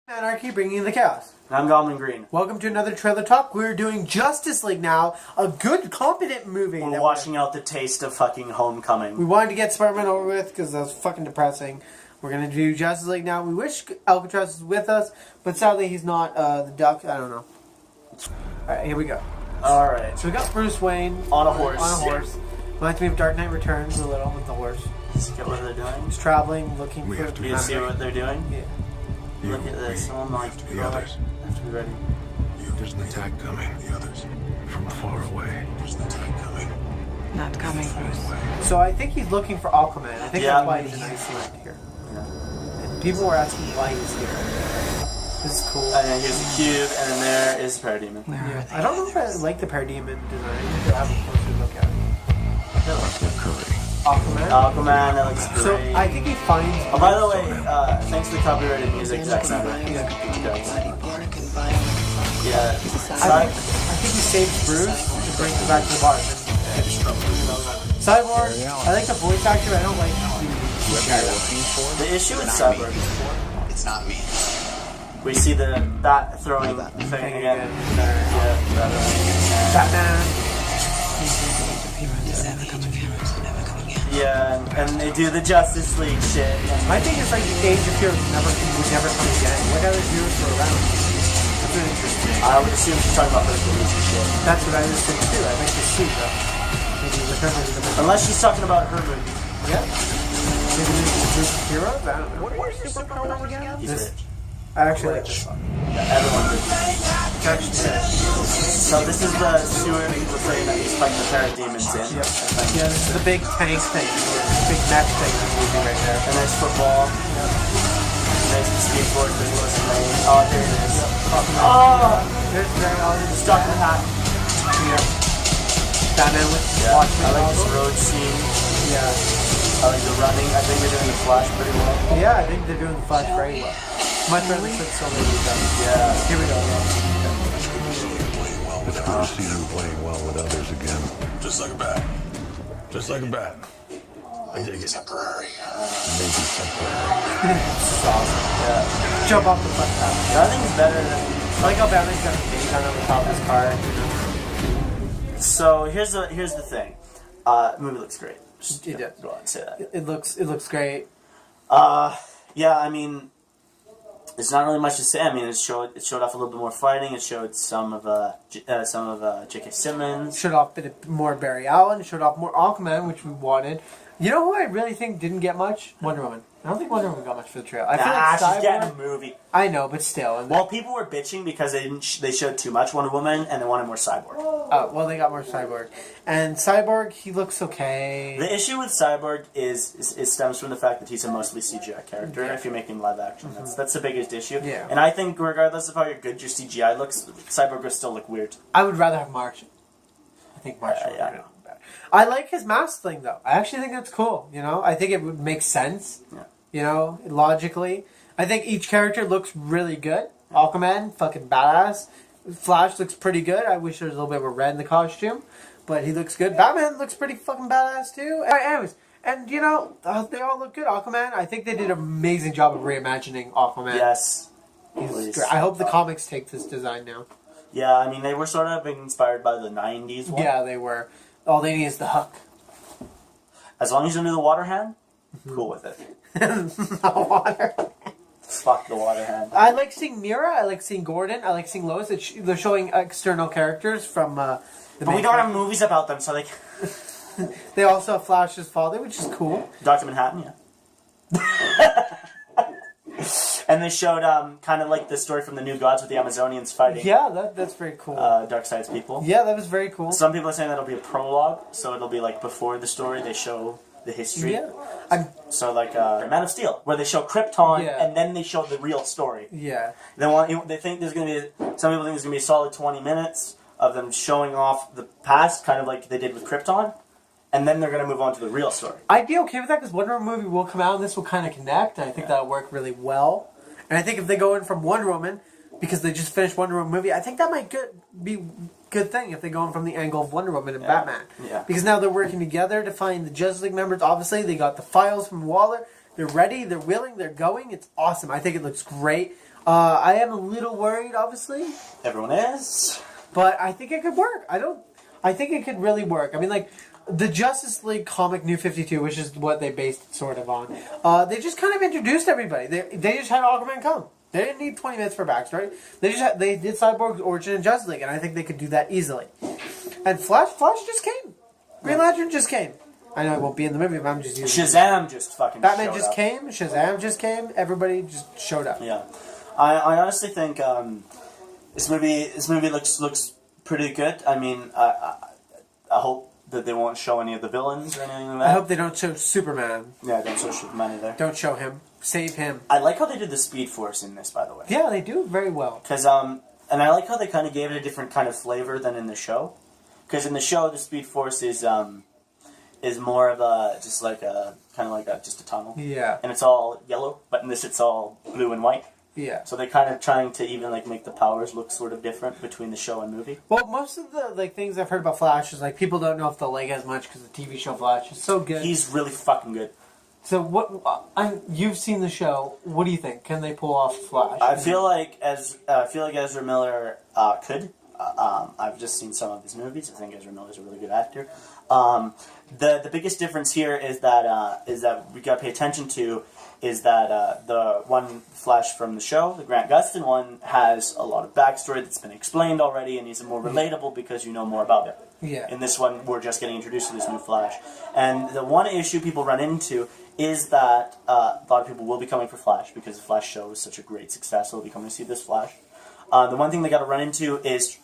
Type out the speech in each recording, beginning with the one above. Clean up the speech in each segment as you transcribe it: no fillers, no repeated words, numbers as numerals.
Anarchy bringing the chaos. I'm Goblin Green. Welcome to another trailer talk. We're doing Justice League now, a good, competent movie. We're washing out the taste of fucking Homecoming. We wanted to get Spider-Man over with because that was fucking depressing. We're gonna do Justice League now. We wish Alcatraz was with us, but sadly he's not. The Duck, I don't know. Alright, here we go. Alright. So we got Bruce Wayne on a horse. On a horse. Reminds me of Dark Knight Returns a little with the horse. Let's get what they're doing. He's traveling, looking for... Do you see what they're doing? Yeah. Look at this. Oh my God. The others. I have to be ready. There's an attack coming. The others. From far away. There's an attack coming. Not coming, Bruce. So I think he's looking for Aquaman. I think Yeah. that's why he's in Iceland here. Yeah. And people were asking why he's here. This is cool. And then here's the cube, and then there is the Parademon. Yeah. I don't know if I like the Parademon design. I have a closer look at it. Aquaman, that looks great. So I think he finds... Oh, by the way, thanks to the copyrighted music, Zack Snyder. Yeah. Yeah. I think he saves Bruce to bring him back to the bar. Cyborg, I like the voice actor, but I don't like The issue with Cyborg, It's not me. we see the bat throwing thing again. Batman. Yeah, and they do the Justice League shit. I think it's like the Age of Heroes would never come again. What other heroes were around? That's really interesting. I would assume she's talking about Hercules and shit. That's what I was thinking too. I'd like to see though. Maybe Return of the Mac. Unless she's talking about her movie. Yeah. Maybe there's a group of heroes? I don't know. What are your superpowers again? He's rich. I actually like this song. Yeah, everyone did. It's actually good. So this is the sewer people saying that he's fighting the parademons in. Yep. Yeah, this is the big tank thing. Big mech thing in the movie right there. A nice football. Yep. Nice skateboard with Lewis Lane. Oh, there it is. Oh! There's very all this Stuck in the hat. Yeah. Batman with Yeah, I like this road scene. Yeah. I like the running. I think they're doing the Flash pretty well. Yeah, I think they're doing the Flash very well. Much better than so many times. Yeah. Here we go. It's good to see him playing well with others again. Just like a bat. Just like a bat. I dig it. Temporary. Maybe temporary. Yeah. Jump off the front top. I think it's better than... I like how Batman's got a minigun on the top of his car. So here's the thing. Movie looks great. Just It does. go on and say that. It looks great. Yeah, I mean, there's not really much to say. I mean, it showed off a little bit more fighting. It showed some of J.K. Simmons. Showed off a bit more Barry Allen. Showed off more Aquaman, which we wanted. You know who I really think didn't get much? Wonder Woman. I don't think Wonder Woman got much for the trailer. I feel like She's getting a Cyborg. movie. I know, but still. Well, people were bitching because they showed too much Wonder Woman and they wanted more Cyborg. Oh, well, they got more Cyborg. And Cyborg, he looks okay. The issue with Cyborg is stems from the fact that he's a mostly CGI character. Yeah. If you're making live action, that's the biggest issue. Yeah. And I think regardless of how good your CGI looks, Cyborg will still look weird. I would rather have Martian. I think Martian would yeah. be better. I like his mask thing, though. I actually think that's cool, you know? I think it would make sense, you know, logically. I think each character looks really good. Aquaman, fucking badass. Flash looks pretty good. I wish there was a little bit more red in the costume, but he looks good. Batman looks pretty fucking badass, too. Alright, anyways, and, you know, they all look good. Aquaman, I think they did an amazing job of reimagining Aquaman. Yes. He's great. I hope the comics take this design now. Yeah, I mean, they were sort of inspired by the 90s one. Yeah, they were. All they need is the hook. As long as you do the water hand, cool with it. The water. Fuck the water hand. I like seeing Mira. I like seeing Gordon. I like seeing Lois. They're showing external characters from the But we don't have movies about them, so they... They also have Flash's father, which is cool. Dr. Manhattan, yeah. And they showed kind of like the story from the New Gods with the Amazonians fighting Yeah, that's very cool. Darkseid's people. Yeah, that was very cool. Some people are saying that'll be a prologue, so it'll be like before the story they show the history. Yeah. So like Man of Steel, where they show Krypton Yeah. and then they show the real story. Yeah. They think there's gonna be some people think there's gonna be a solid 20 minutes of them showing off the past, kind of like they did with Krypton, and then they're gonna move on to the real story. I'd be okay with that because Wonder Woman movie will come out and this will kind of connect. And I think that'll work really well. And I think if they go in from Wonder Woman, because they just finished Wonder Woman movie, I think that might be good thing if they go in from the angle of Wonder Woman and Batman. Yeah. Because now they're working together to find the Justice League members. Obviously, they got the files from Waller. They're ready. They're willing. They're going. It's awesome. I think it looks great. I am a little worried, obviously, Everyone is. but I think it could work. I think it could really work. I mean, like, the Justice League comic New 52, which is what they based it sort of on, they just kind of introduced everybody. They just had Aquaman come. They didn't need 20 minutes for backstory. They did Cyborg's origin in Justice League, and I think they could do that easily. And Flash just came. Green Lantern just came. I know it won't be in the movie, but I'm just using Shazam just fucking Batman showed just up. came. Shazam just came. Everybody just showed up. Yeah. I honestly think this movie looks pretty good. I mean, I hope that they won't show any of the villains or anything like that. I hope they don't show Superman. Yeah, don't show Superman either. Don't show him. Save him. I like how they did the Speed Force in this, by the way. Yeah, they do very well. Because and I like how they kind of gave it a different kind of flavor than in the show. Because in the show, the Speed Force is more of a just like a kind of like just a tunnel. Yeah. And it's all yellow, but in this it's all blue and white. Yeah. So they're kind of trying to even like make the powers look sort of different between the show and movie. Well, most of the like things I've heard about Flash is like people don't know if they'll like as much because the TV show Flash is so good. He's really fucking good. So what? You've seen the show. What do you think? Can they pull off Flash? I feel like Ezra Miller could. I've just seen some of his movies. I think Ezra Miller's a really good actor. The biggest difference here is that we got to pay attention to is that the one Flash from the show, the Grant Gustin one, has a lot of backstory that's been explained already, and he's more relatable because you know more about it. Yeah. In this one, we're just getting introduced to this new Flash. And the one issue people run into is that a lot of people will be coming for Flash because the Flash show was such a great success. They'll be coming to see this Flash. The one thing they got to run into is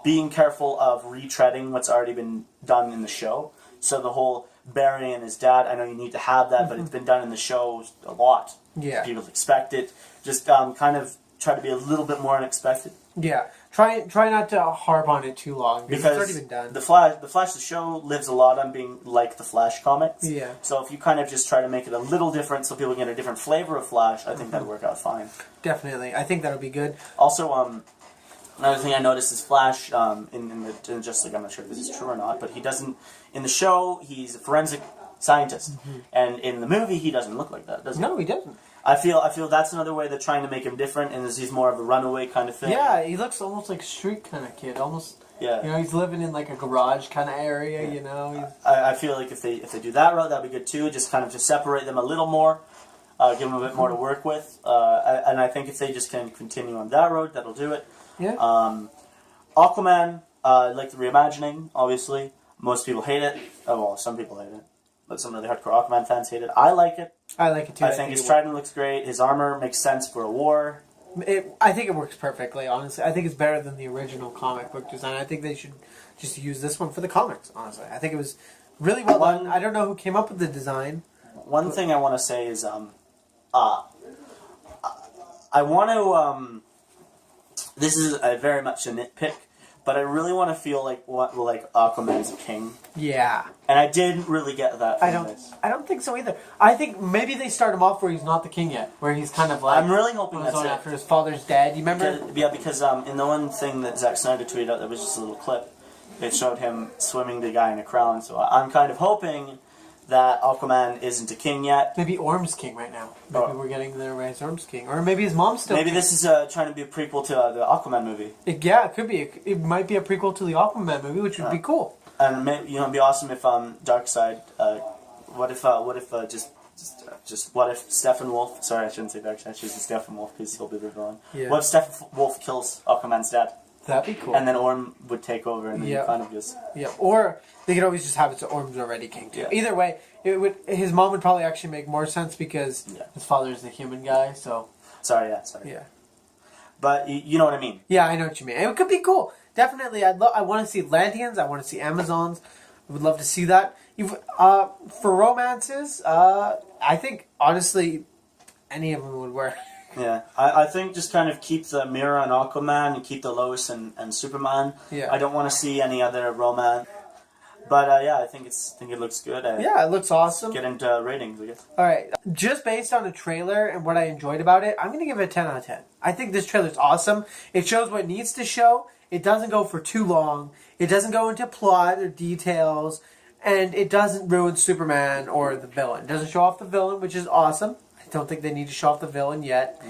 being careful of retreading what's already been done in the show. So the whole Barry and his dad, I know you need to have that, but it's been done in the show a lot. Yeah. People expect it. Just kind of try to be a little bit more unexpected. Yeah. Try not to harp on it too long because it's already been done. The Flash, the show lives a lot on being like the Flash comics. Yeah. So if you kind of just try to make it a little different, so people get a different flavor of Flash, I think that'd work out fine. Definitely, I think that'll be good. Also, another thing I noticed is Flash in Justice League. I'm not sure if this is true or not, but he doesn't in the show. He's a forensic scientist, and in the movie, he doesn't look like that, does he? No, he doesn't. I feel that's another way they're trying to make him different, and he's more of a runaway kind of thing. Yeah, he looks almost like a street kind of kid. Almost. Yeah. You know, he's living in like a garage kind of area. Yeah. You know. I feel like if they do that route, that'd be good too. Just kind of just separate them a little more, give them a bit more to work with, and I think if they just can continue on that road, that'll do it. Yeah. Aquaman, like the reimagining, obviously. Most people hate it. Oh, well, some people hate it. But some of the hardcore Aquaman fans hate it. I like it. I like it too. I think his trident looks great. His armor makes sense for a war. I think it works perfectly, honestly. I think it's better than the original comic book design. I think they should just use this one for the comics, honestly. I think it was really well done. I don't know who came up with the design. One thing I want to say is, I want to, this is very much a nitpick, but I really want to feel like Aquaman's a king. Yeah. And I didn't really get that from this. I don't think so either. I think maybe they start him off where he's not the king yet, where he's kind of like... I'm really hoping that's it. After his father's dead, you remember? Because in the one thing that Zack Snyder tweeted out, that was just a little clip, it showed him swimming the guy in a crown, so I'm kind of hoping that Aquaman isn't a king yet. Maybe Orm's king right now. Maybe we're getting there where Orm's king. Or maybe his mom's still Maybe king. this is trying to be a prequel to the Aquaman movie. It could be. It might be a prequel to the Aquaman movie, which would be cool. And maybe, it'd be awesome if Darkseid. What if Steppenwolf? Sorry, I shouldn't say Darkseid. I should say Steppenwolf because he'll be the villain. Yeah. What if Steppenwolf kills Aquaman's dad? That'd be cool. And then Orm would take over, and then he kind of just... Yeah, or they could always just have it so Orm's already king too. Yeah. Either way, his mom would probably actually make more sense because his father is the human guy. So. Sorry. Yeah. But you know what I mean. Yeah, I know what you mean. It could be cool. Definitely, I want to see Atlanteans. I want to see Amazons. I would love to see that. For romances, I think honestly, any of them would work. Yeah, I think just kind of keep the Mira and Aquaman and keep the Lois and Superman. Yeah. I don't want to see any other romance. But I think it looks good. Yeah, it looks awesome. Get into ratings, I guess. All right, just based on the trailer and what I enjoyed about it, I'm going to give it a 10 out of 10. I think this trailer's awesome. It shows what it needs to show. It doesn't go for too long. It doesn't go into plot or details. And it doesn't ruin Superman or the villain. It doesn't show off the villain, which is awesome. I don't think they need to show off the villain yet.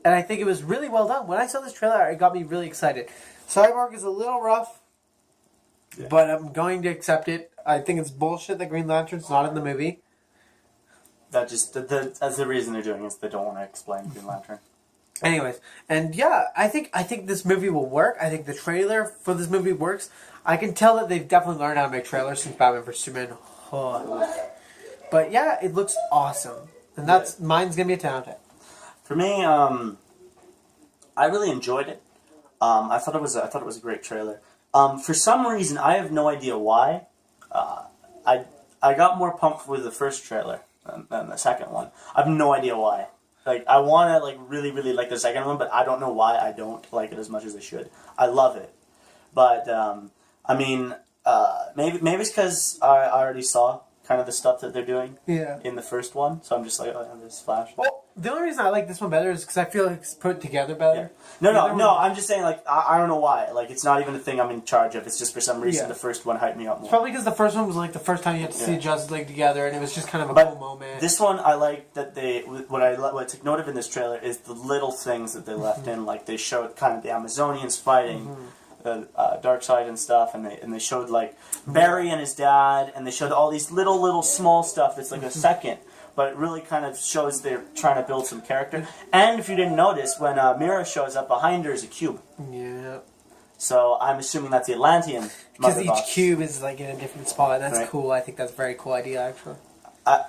and I think it was really well done. When I saw this trailer, it got me really excited. Cyborg is a little rough, but I'm going to accept it. I think it's bullshit that Green Lantern's not in the movie. That's the reason they're doing it. Is they don't want to explain Green Lantern. Anyways, and yeah, I think this movie will work. I think the trailer for this movie works. I can tell that they've definitely learned how to make trailers since Batman vs Superman. But yeah, it looks awesome, and mine's gonna be a 10 out of 10. For me, I really enjoyed it. I thought it was a great trailer. For some reason, I have no idea why. I got more pumped with the first trailer than the second one. I have no idea why. Like, I want to like really like the second one, but I don't know why I don't like it as much as I should. I love it, but I mean, maybe it's because I already saw kind of the stuff that they're doing in the first one, so I'm just like, oh, this Flash. Well, the only reason I like this one better is because I feel like it's put together better. Yeah. No, I'm just saying, like, I don't know why. Like, it's not even a thing I'm in charge of. It's just for some reason the first one hyped me up more. It's probably because the first one was like the first time you had to see Justice League together, and it was just kind of a cool moment. This one, I like that what I took note of in this trailer is the little things that they left in. Like, they showed kind of the Amazonians fighting. Darkseid and stuff, and they showed like Barry and his dad, and they showed all these little small stuff that's like a second, but it really kind of shows they're trying to build some character. And if you didn't notice, when Mira shows up, behind her is a cube. Yeah. So I'm assuming that's the Atlantean. Because each cube is like in a different spot, and that's cool. I think that's a very cool idea, actually. I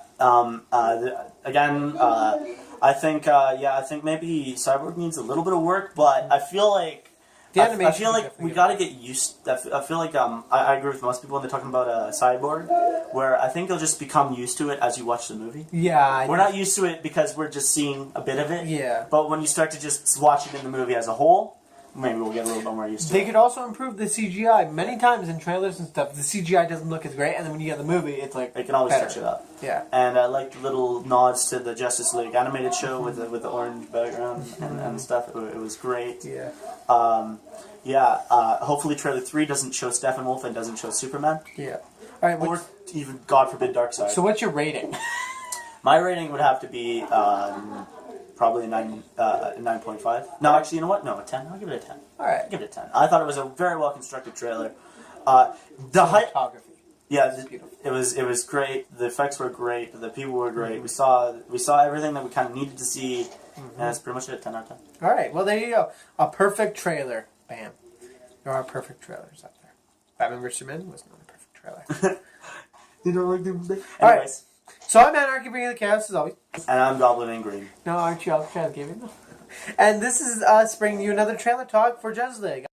think maybe Cyborg needs a little bit of work, but I feel like. I feel like we gotta get used. I feel like I agree with most people when they're talking about Cyborg, where I think they'll just become used to it as you watch the movie. Yeah, we're not used to it because we're just seeing a bit of it. Yeah, but when you start to just watch it in the movie as a whole, maybe we'll get a little bit more used to it. They could also improve the CGI. Many times in trailers and stuff, the CGI doesn't look as great, and then when you get the movie, it's like they can always better. touch it up. Yeah, and I like the little nods to the Justice League animated show with the orange background and stuff. It was great. Yeah. Hopefully trailer 3 doesn't show Steppenwolf and doesn't show Superman. Yeah. All right. Or even, God forbid, Darkseid. So what's your rating? My rating would have to be probably a 9.5. No, actually, you know what? No, a 10. I'll give it a 10. All right. Give it a 10. I thought it was a very well constructed trailer. The photography. Yeah, it was great. The effects were great. The people were great. We saw everything that we kind of needed to see. And that's pretty much it. 10 out of 10. All right. Well, there you go. A perfect trailer. Bam. There are perfect trailers out there. Batman vs Superman was not a perfect trailer. You don't like them? Anyways. All right. So I'm Anarchy bringing the chaos as always. And I'm Goblin and Green. No, aren't you all trying to give it? And this is us bringing you another trailer talk for Justice League.